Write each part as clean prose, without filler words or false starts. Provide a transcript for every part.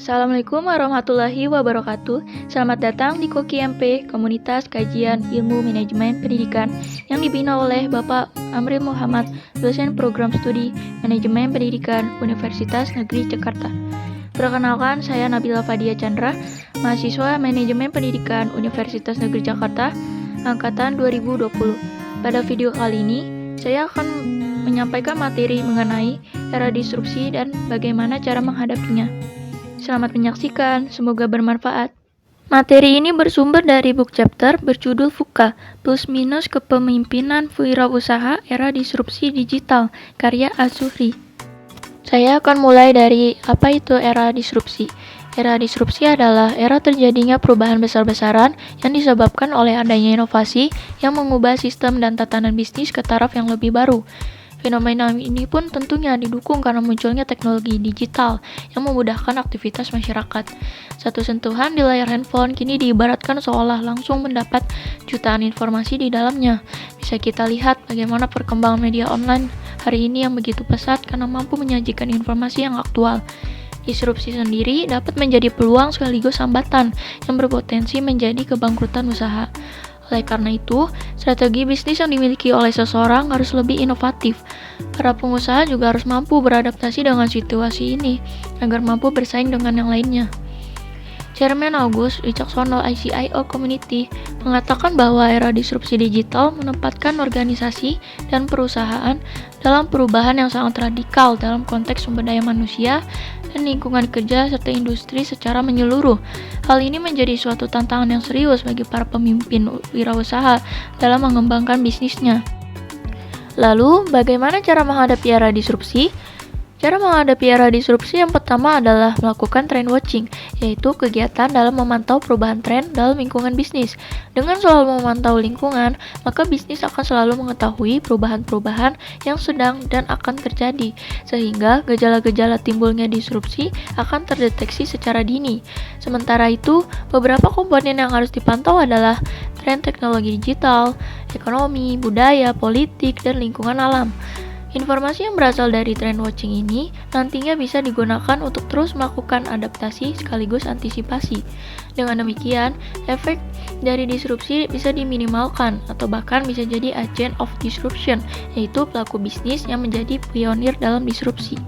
Assalamualaikum warahmatullahi wabarakatuh. Selamat datang di Koki MP, Komunitas Kajian Ilmu Manajemen Pendidikan yang dibina oleh Bapak Amri Muhammad, dosen program studi Manajemen Pendidikan Universitas Negeri Jakarta. Perkenalkan, saya Nabila Fadia Chandra, mahasiswa Manajemen Pendidikan Universitas Negeri Jakarta, angkatan 2020. Pada video kali ini, saya akan menyampaikan materi mengenai era disrupsi dan bagaimana cara menghadapinya. Selamat menyaksikan, semoga bermanfaat. Materi ini bersumber dari book chapter berjudul VUCA, Plus Minus Kepemimpinan Wirausaha Era Disrupsi Digital, karya Az-Zuhri. Saya akan mulai dari apa itu era disrupsi. Era disrupsi adalah era terjadinya perubahan besar-besaran yang disebabkan oleh adanya inovasi yang mengubah sistem dan tatanan bisnis ke taraf yang lebih baru. Fenomena ini pun tentunya didukung karena munculnya teknologi digital yang memudahkan aktivitas masyarakat. Satu sentuhan di layar handphone kini diibaratkan seolah langsung mendapat jutaan informasi di dalamnya. Bisa kita lihat bagaimana perkembangan media online hari ini yang begitu pesat karena mampu menyajikan informasi yang aktual. Disrupsi sendiri dapat menjadi peluang sekaligus hambatan yang berpotensi menjadi kebangkrutan usaha. Oleh karena itu, strategi bisnis yang dimiliki oleh seseorang harus lebih inovatif. Para pengusaha juga harus mampu beradaptasi dengan situasi ini, agar mampu bersaing dengan yang lainnya. Chairman August Wicaksono ICIO Community mengatakan bahwa era disrupsi digital menempatkan organisasi dan perusahaan dalam perubahan yang sangat radikal dalam konteks sumber daya manusia dan lingkungan kerja serta industri secara menyeluruh. Hal ini menjadi suatu tantangan yang serius bagi para pemimpin wirausaha dalam mengembangkan bisnisnya. Lalu, bagaimana cara menghadapi era disrupsi? Cara menghadapi era disrupsi yang pertama adalah melakukan trend watching, yaitu kegiatan dalam memantau perubahan tren dalam lingkungan bisnis. Dengan selalu memantau lingkungan, maka bisnis akan selalu mengetahui perubahan-perubahan yang sedang dan akan terjadi, sehingga gejala-gejala timbulnya disrupsi akan terdeteksi secara dini. Sementara itu, beberapa komponen yang harus dipantau adalah tren teknologi digital, ekonomi, budaya, politik, dan lingkungan alam. Informasi yang berasal dari trend watching ini nantinya bisa digunakan untuk terus melakukan adaptasi sekaligus antisipasi. Dengan demikian, efek dari disrupsi bisa diminimalkan atau bahkan bisa jadi agent of disruption, yaitu pelaku bisnis yang menjadi pionir dalam disrupsi.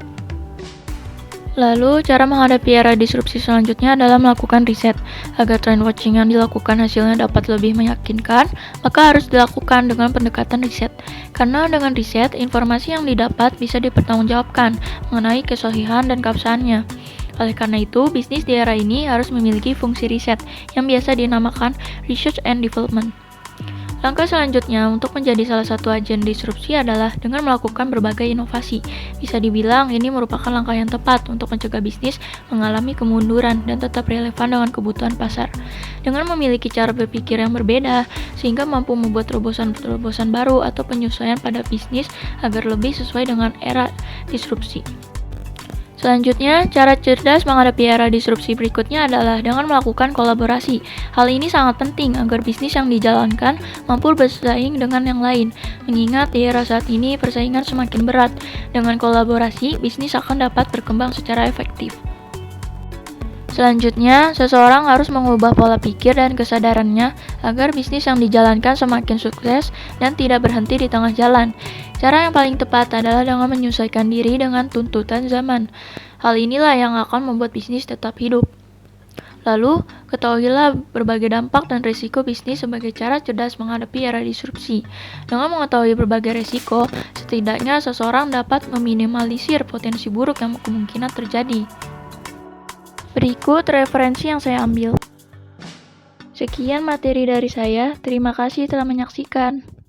Lalu, cara menghadapi era disrupsi selanjutnya adalah melakukan riset. Agar trend watching yang dilakukan hasilnya dapat lebih meyakinkan, maka harus dilakukan dengan pendekatan riset. Karena dengan riset, informasi yang didapat bisa dipertanggungjawabkan mengenai kesahihan dan keabsahannya. Oleh karena itu, bisnis di era ini harus memiliki fungsi riset yang biasa dinamakan research and development. Langkah selanjutnya untuk menjadi salah satu agen disrupsi adalah dengan melakukan berbagai inovasi. Bisa dibilang ini merupakan langkah yang tepat untuk mencegah bisnis mengalami kemunduran dan tetap relevan dengan kebutuhan pasar. Dengan memiliki cara berpikir yang berbeda, sehingga mampu membuat terobosan-terobosan baru atau penyesuaian pada bisnis agar lebih sesuai dengan era disrupsi. Selanjutnya, cara cerdas menghadapi era disrupsi berikutnya adalah dengan melakukan kolaborasi. Hal ini sangat penting agar bisnis yang dijalankan mampu bersaing dengan yang lain. Mengingat di era saat ini persaingan semakin berat. Dengan kolaborasi, bisnis akan dapat berkembang secara efektif. Selanjutnya, seseorang harus mengubah pola pikir dan kesadarannya agar bisnis yang dijalankan semakin sukses dan tidak berhenti di tengah jalan. Cara yang paling tepat adalah dengan menyesuaikan diri dengan tuntutan zaman. Hal inilah yang akan membuat bisnis tetap hidup. Lalu, ketahuilah berbagai dampak dan risiko bisnis sebagai cara cerdas menghadapi era disrupsi. Dengan mengetahui berbagai risiko, setidaknya seseorang dapat meminimalisir potensi buruk yang kemungkinan terjadi. Berikut referensi yang saya ambil. Sekian materi dari saya, terima kasih telah menyaksikan.